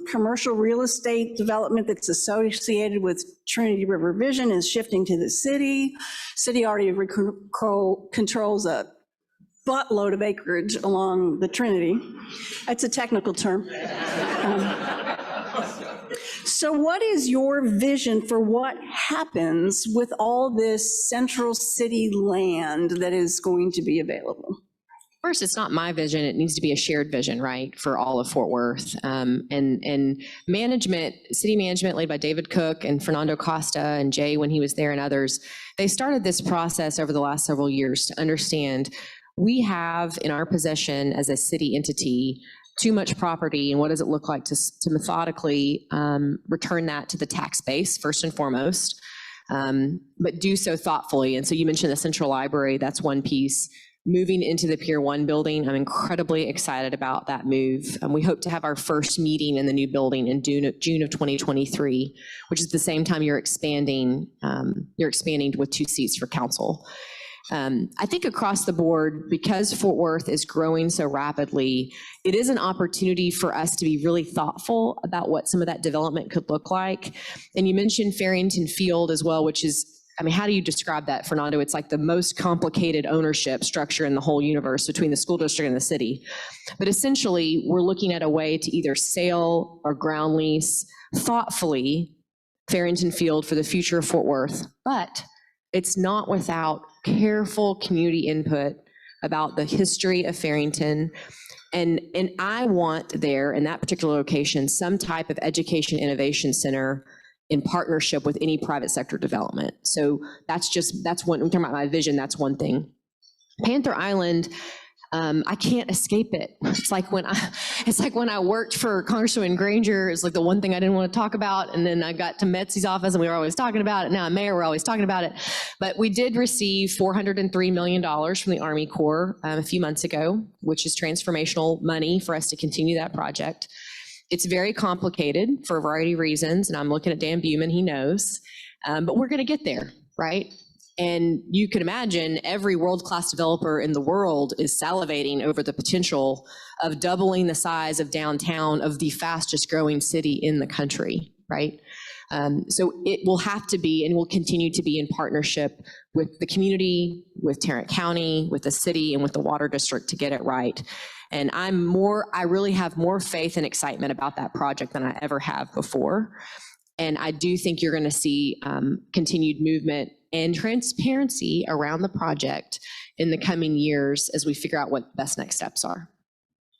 Commercial real estate development that's associated with Trinity River Vision is shifting to the city. City already controls a buttload of acreage along the Trinity. That's a technical term. So what is your vision for what happens with all this central city land that is going to be available? First, it's not my vision. It needs to be a shared vision, right, for all of Fort Worth. And management, city management led by David Cook and Fernando Costa and Jay when he was there and others, they started this process over the last several years to understand we have in our possession as a city entity too much property, and what does it look like to methodically return that to the tax base first and foremost, but do so thoughtfully. And so you mentioned the central library, that's one piece. Moving into the Pier 1 building, I'm incredibly excited about that move. We hope to have our first meeting in the new building in June of 2023, which is the same time you're expanding with 2 seats for council. I think across the board, because Fort Worth is growing so rapidly, it is an opportunity for us to be really thoughtful about what some of that development could look like. And you mentioned Farrington Field as well, which is, I mean, how do you describe that, Fernando? It's like the most complicated ownership structure in the whole universe between the school district and the city. But essentially, we're looking at a way to either sale or ground lease thoughtfully Farrington Field for the future of Fort Worth. But it's not without careful community input about the history of Farrington. And I want there, in that particular location, some type of education innovation center in partnership with any private sector development. So that's one, I'm talking about my vision, that's one thing. Panther Island, I can't escape it. It's like when I worked for Congresswoman Granger, it's like the one thing I didn't want to talk about, and then I got to Metzie's office and we were always talking about it. Now I'm mayor, we're always talking about it. But we did receive $403 million from the Army Corps a few months ago, which is transformational money for us to continue that project. It's very complicated for a variety of reasons, and I'm looking at Dan Buman, he knows, but we're gonna get there, right? And you can imagine every world-class developer in the world is salivating over the potential of doubling the size of downtown of the fastest growing city in the country, right? So it will have to be and will continue to be in partnership with the community, with Tarrant County, with the city, and with the water district to get it right. And I really have more faith and excitement about that project than I ever have before. And I do think you're gonna see continued movement and transparency around the project in the coming years as we figure out what the best next steps are.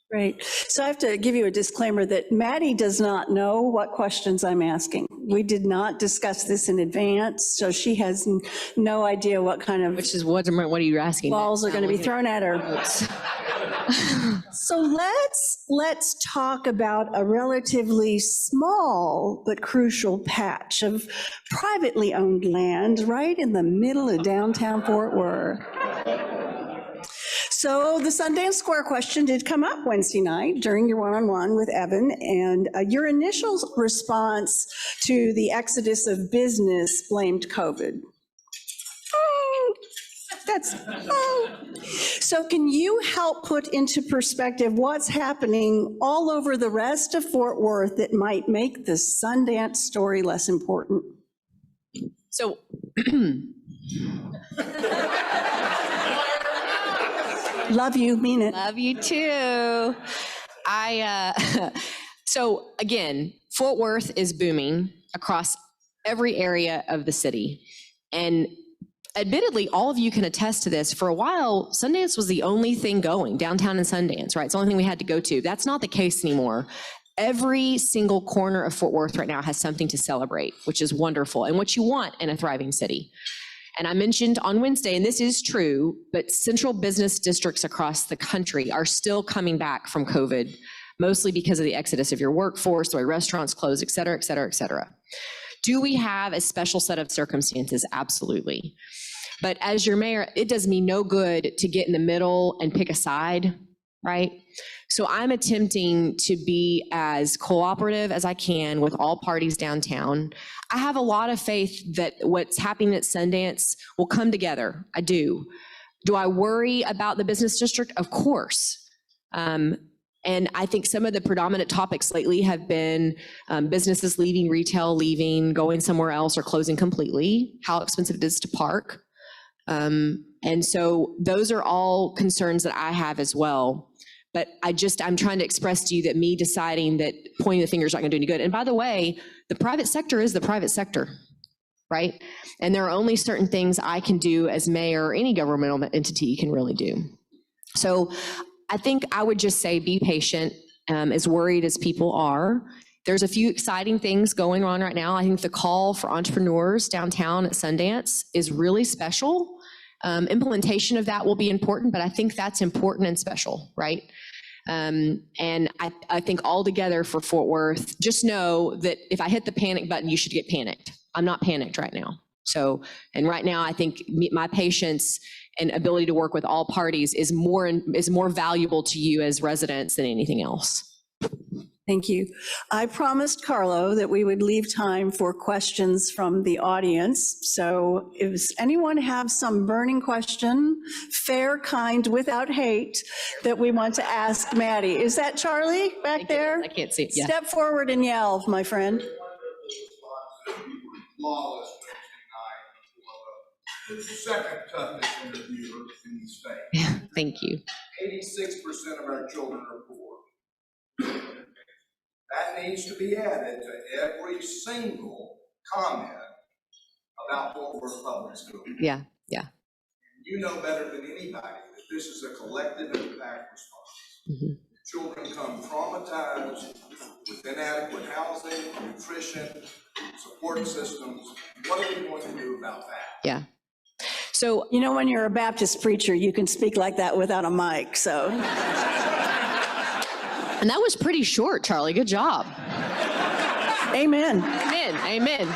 Great. So I have to give you a disclaimer that Mattie does not know what questions I'm asking. We did not discuss this in advance, so she has no idea what kind of What are you asking? balls are going to be thrown at her. So let's talk about a relatively small but crucial patch of privately owned land right in the middle of downtown Fort Worth. So the Sundance Square question did come up Wednesday night during your one-on-one with Evan, and your initial response to the exodus of business blamed COVID. So can you help put into perspective what's happening all over the rest of Fort Worth that might make the Sundance story less important? So love you, mean it. Love you too. So again, Fort Worth is booming across every area of the city. And admittedly, all of you can attest to this. For a while, Sundance was the only thing going, downtown in Sundance, right? It's the only thing we had to go to. That's not the case anymore. Every single corner of Fort Worth right now has something to celebrate, which is wonderful and what you want in a thriving city. And I mentioned on Wednesday, and this is true, but central business districts across the country are still coming back from COVID, mostly because of the exodus of your workforce, the way restaurants close, et cetera, et cetera, et cetera. Do we have a special set of circumstances? Absolutely. But as your mayor, it does me no good to get in the middle and pick a side, right? So I'm attempting to be as cooperative as I can with all parties downtown. I have a lot of faith that what's happening at Sundance will come together. I do. Do I worry about the business district? Of course. And I think some of the predominant topics lately have been businesses leaving, retail leaving, going somewhere else, or closing completely, how expensive it is to park. And so those are all concerns that I have as well. But I'm trying to express to you that me deciding that pointing the finger is not going to do any good. And by the way, the private sector is the private sector, right? And there are only certain things I can do as mayor or any governmental entity can really do. So I think I would just say be patient, as worried as people are. There's a few exciting things going on right now. I think the call for entrepreneurs downtown at Sundance is really special. Implementation of that will be important, but I think that's important and special, right? And I think all together for Fort Worth, just know that if I hit the panic button, you should get panicked. I'm not panicked right now. So, and right now I think my patience and ability to work with all parties is more valuable to you as residents than anything else. Thank you. I promised Carlo that we would leave time for questions from the audience. So if anyone have some burning question, fair, kind, without hate, that we want to ask Mattie. Is that Charlie back there? I can't see it. Yeah. Step forward and yell, my friend. The second toughest interviewer in the state. Yeah, thank you. 86% of our children are poor. That needs to be added to every single comment about Fort Worth Public School. Yeah, yeah. You know better than anybody that this is a collective impact response. Mm-hmm. Children come traumatized with inadequate housing, nutrition, support systems. What are we going to do about that? Yeah. So, you know, when you're a Baptist preacher, you can speak like that without a mic, so. And that was pretty short, Charlie. Good job. Amen. Amen. Amen.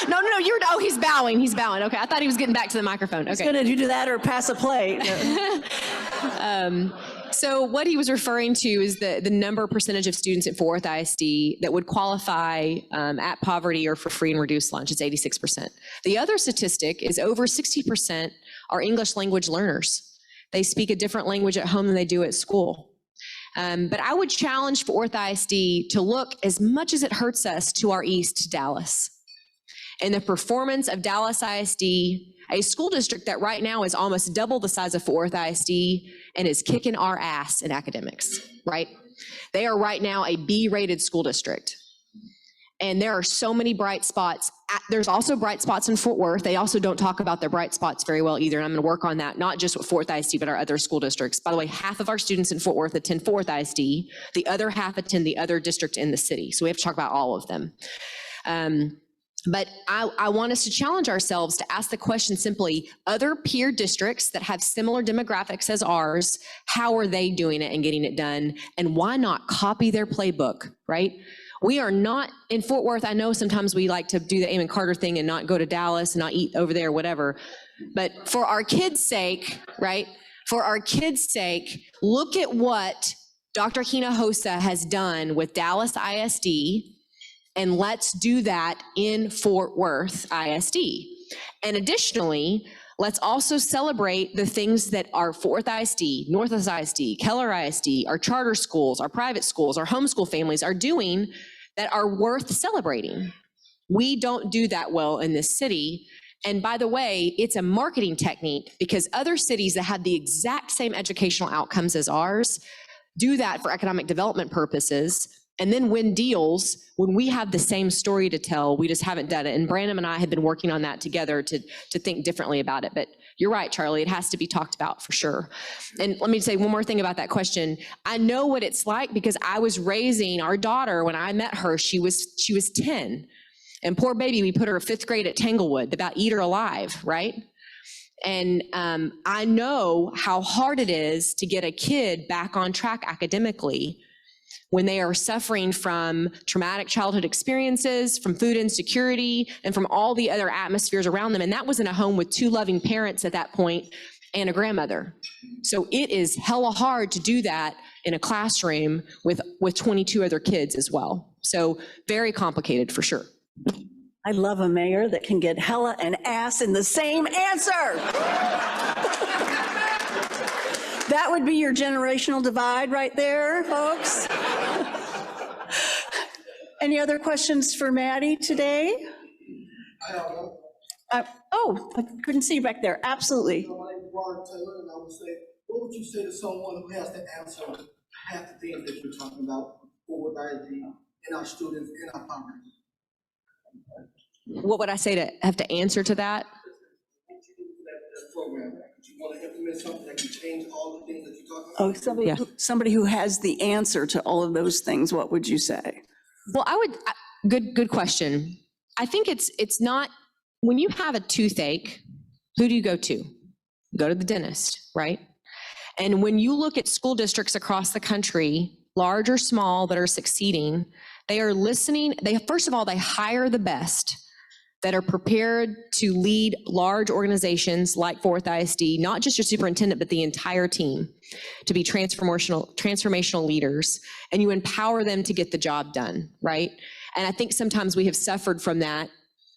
No. Oh, he's bowing. He's bowing. Okay. I thought he was getting back to the microphone. Okay. He's gonna do that or pass a plate. So what he was referring to is the percentage of students at Fort Worth ISD that would qualify at poverty or for free and reduced lunch. It's 86%. The other statistic is over 60% are English language learners. They speak a different language at home than they do at school. But I would challenge Fort Worth ISD to look, as much as it hurts us, to our east, to Dallas. And the performance of Dallas ISD, a school district that right now is almost double the size of Fort Worth ISD and is kicking our ass in academics, right? They are right now a B-rated school district. And there are so many bright spots. There's also bright spots in Fort Worth. They also don't talk about their bright spots very well either. And I'm going to work on that, not just with Fort Worth ISD, but our other school districts. By the way, half of our students in Fort Worth attend Fort Worth ISD. The other half attend the other district in the city. So we have to talk about all of them. But I want us to challenge ourselves to ask the question simply, other peer districts that have similar demographics as ours, how are they doing it and getting it done? And why not copy their playbook, right? We are not in Fort Worth. I know sometimes we like to do the Amon Carter thing and not go to Dallas and not eat over there, whatever. But for our kids' sake, right? For our kids' sake, look at what Dr. Hinojosa has done with Dallas ISD, and let's do that in Fort Worth ISD. And additionally, let's also celebrate the things that our Fort Worth ISD, Northwest ISD, Keller ISD, our charter schools, our private schools, our homeschool families are doing that are worth celebrating. We don't do that well in this city. And by the way, it's a marketing technique because other cities that have the exact same educational outcomes as ours do that for economic development purposes and then win deals when we have the same story to tell. We just haven't done it. And Brandon and I have been working on that together to think differently about it. But you're right, Charlie, it has to be talked about for sure. And let me say one more thing about that question. I know what it's like because I was raising our daughter when I met her. She was 10. And poor baby, we put her 5th grade at Tanglewood, about eat her alive, right? And I know how hard it is to get a kid back on track academically when they are suffering from traumatic childhood experiences, from food insecurity, and from all the other atmospheres around them. And that was in a home with 2 loving parents at that point and a grandmother. So it is hella hard to do that in a classroom with 22 other kids as well. So very complicated for sure. I love a mayor that can get hella and ass in the same answer. That would be your generational divide right there, folks. Any other questions for Mattie today? Oh, I couldn't see you back there. Absolutely. My name is Ron Taylor, and I would say, what would you say to someone who has to answer half the things that you're talking about for ISD in our students, in our poverty? What would I say to have to answer to that? What you do for that program? Do you want to implement something that can change all the things that you're talking about? Oh, somebody who has the answer to all of those things, what would you say? Well, good question. I think it's not, when you have a toothache, who do you go to? You go to the dentist, right? And when you look at school districts across the country, large or small, that are succeeding, they are listening. First of all, they hire the best that are prepared to lead large organizations like 4th ISD, not just your superintendent, but the entire team, to be transformational leaders, and you empower them to get the job done, right? And I think sometimes we have suffered from that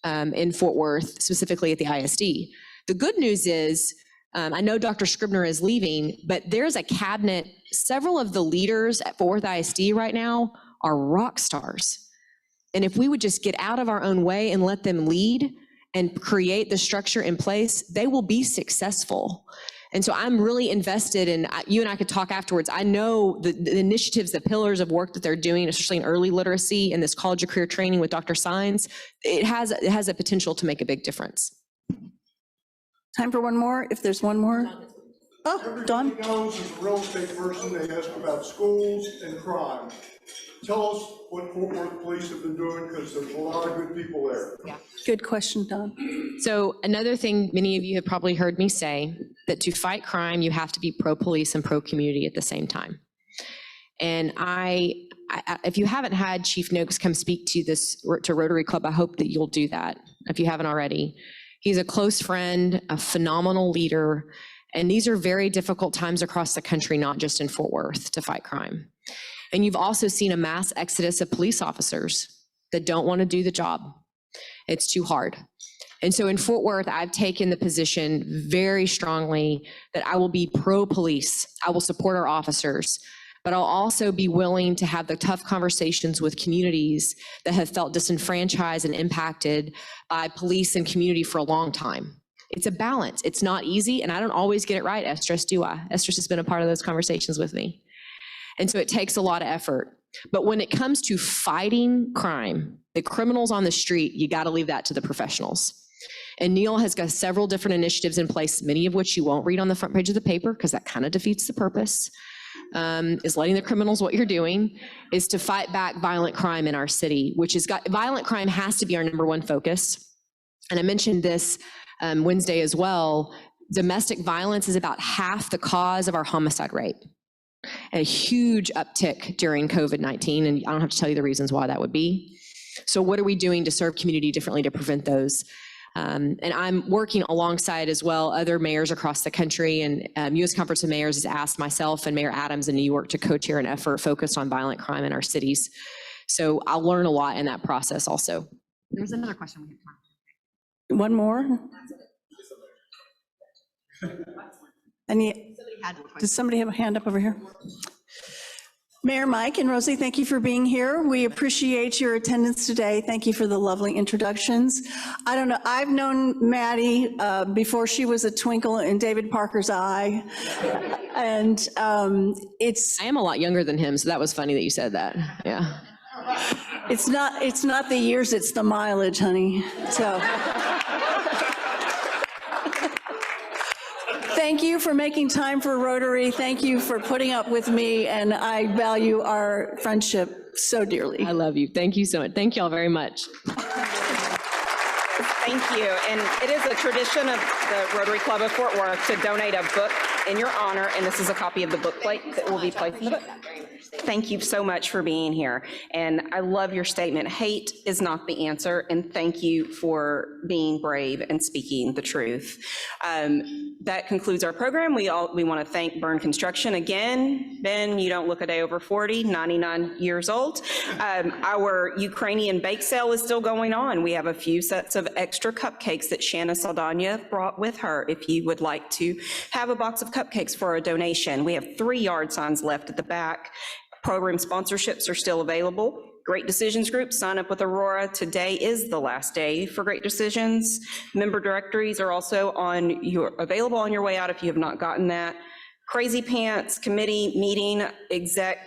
in Fort Worth, specifically at the ISD. The good news is, I know Dr. Scribner is leaving, but there's a cabinet, several of the leaders at Fort Worth ISD right now are rock stars. And if we would just get out of our own way and let them lead and create the structure in place, they will be successful. And so I'm really invested in, you and I could talk afterwards. I know the initiatives, the pillars of work that they're doing, especially in early literacy and this college of career training with Dr. Sines, it has a potential to make a big difference. Time for one more, if there's one more. Oh, Don. Everybody knows as a real estate person, they ask about schools and crime. Tell us what Fort Worth Police have been doing, because there's a lot of good people there. Yeah. Good question, Don. So another thing many of you have probably heard me say, that to fight crime, you have to be pro-police and pro-community at the same time. And if you haven't had Chief Noakes come speak to Rotary Club, I hope that you'll do that, if you haven't already. He's a close friend, a phenomenal leader, and these are very difficult times across the country, not just in Fort Worth, to fight crime. And you've also seen a mass exodus of police officers that don't want to do the job. It's too hard. And so in Fort Worth, I've taken the position very strongly that I will be pro-police. I will support our officers, but I'll also be willing to have the tough conversations with communities that have felt disenfranchised and impacted by police and community for a long time. It's a balance. It's not easy, and I don't always get it right, Estrus, do I? Estrus has been a part of those conversations with me. And so it takes a lot of effort. But when it comes to fighting crime, the criminals on the street, you got to leave that to the professionals. And Neil has got several different initiatives in place, many of which you won't read on the front page of the paper because that kind of defeats the purpose, is letting the criminals what you're doing, is to fight back violent crime in our city, which has got, violent crime has to be our #1 focus. And I mentioned this Wednesday as well. Domestic violence is about half the cause of our homicide rate. A huge uptick during COVID-19, and I don't have to tell you the reasons why that would be. So what are we doing to serve community differently to prevent those? And I'm working alongside as well other mayors across the country, and U.S. Conference of Mayors has asked myself and Mayor Adams in New York to co-chair an effort focused on violent crime in our cities. So I'll learn a lot in that process also. There's another question we have time. One more? Does somebody have a hand up over here? Mayor Mike and Rosie, thank you for being here. We appreciate your attendance today. Thank you for the lovely introductions. I don't know, I've known Mattie before she was a twinkle in David Parker's eye. And I am a lot younger than him, so that was funny that you said that, yeah. It's not the years, it's the mileage, honey, so. Thank you for making time for Rotary. Thank you for putting up with me, and I value our friendship so dearly. I love you. Thank you so much. Thank you all very much. Thank you. And it is a tradition of the Rotary Club of Fort Worth to donate a book in your honor, and this is a copy of the bookplate that will be placed in the book. Thank you so much for being here. And I love your statement, hate is not the answer, and thank you for being brave and speaking the truth. That concludes our program. We want to thank Byrne Construction again. Ben, you don't look a day over 40, 99 years old. Our Ukrainian bake sale is still going on. We have a few sets of extra cupcakes that Shanna Saldana brought with her if you would like to have a box of cupcakes for a donation. We have 3 yard signs left at the back. Program sponsorships are still available. Great Decisions Group, sign up with Aurora. Today is the last day for Great Decisions. Member directories are also available on your way out if you have not gotten that. Crazy Pants Committee meeting, exec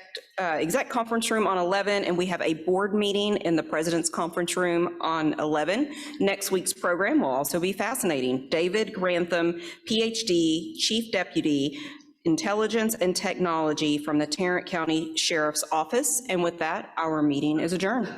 conference room on 11, and we have a board meeting in the President's Conference Room on 11. Next week's program will also be fascinating. David Grantham, PhD, Chief Deputy, Intelligence and Technology from the Tarrant County Sheriff's Office. And with that, our meeting is adjourned.